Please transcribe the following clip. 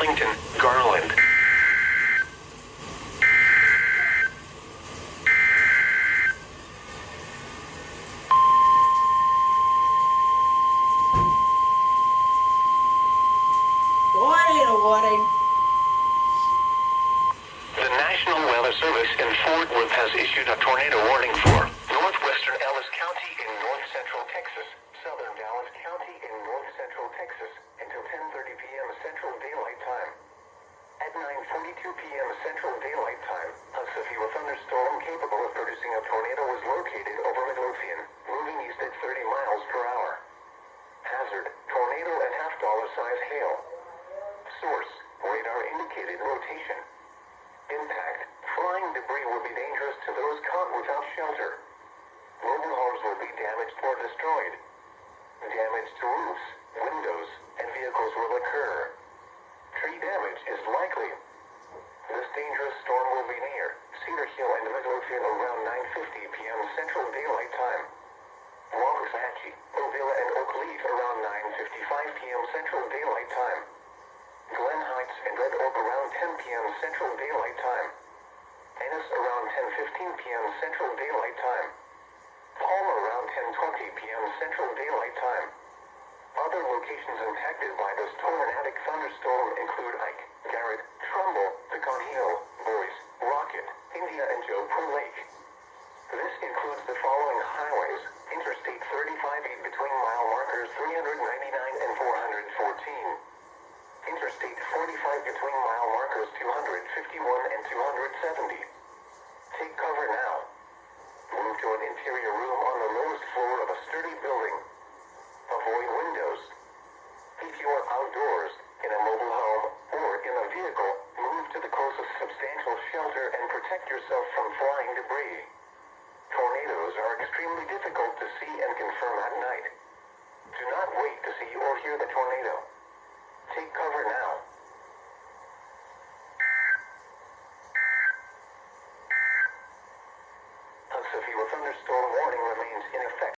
Arlington, Garland. Tornado warning. The National Weather Service in Fort Worth has issued a tornado warning for northwestern Ellis County in north central Texas, southern Dallas County in north central Texas until 10:30 p.m. Central Daylight Time. At 9:42 p.m. Central Daylight Time, a severe thunderstorm capable of producing a tornado was located over Midlothian, moving east at 30 miles per hour. Hazard, tornado and half-dollar-size hail. Source, radar indicated rotation. Impact, flying debris will be dangerous to those caught without shelter. Mobile homes will be damaged or destroyed. Damage to roofs, windows, and vehicles will occur. Tree damage is likely. This dangerous storm will be near Cedar Hill and Midlothian around 9:50 p.m. Central Daylight Time. Waxahachie, Ovilla, and Oak Leaf around 9:55 p.m. Central Daylight Time. Glen Heights and Red Oak around 10 p.m. Central Daylight Time. Ennis around 10:15 p.m. Central Daylight Time. Palmer around 10:20 p.m. Central Daylight Time. Other locations impacted by this tornadic thunderstorm include Ike, Garrett, Trumbull, Pecan Hill, Boise, Rocket, India, and Joe Pro Lake. This includes the following highways: Interstate 35 between mile markers 399 and 414. Interstate 45 between mile markers 251 and 270. Take cover now. Move to an interior room on the lowest floor of a sturdy building. Avoid windows. If you are outdoors, in a mobile home, or in a vehicle, move to the closest substantial shelter and protect yourself from flying debris. Tornadoes are extremely difficult to see and confirm at night. Do not wait to see or hear the tornado. Take cover now. A severe thunderstorm warning remains in effect.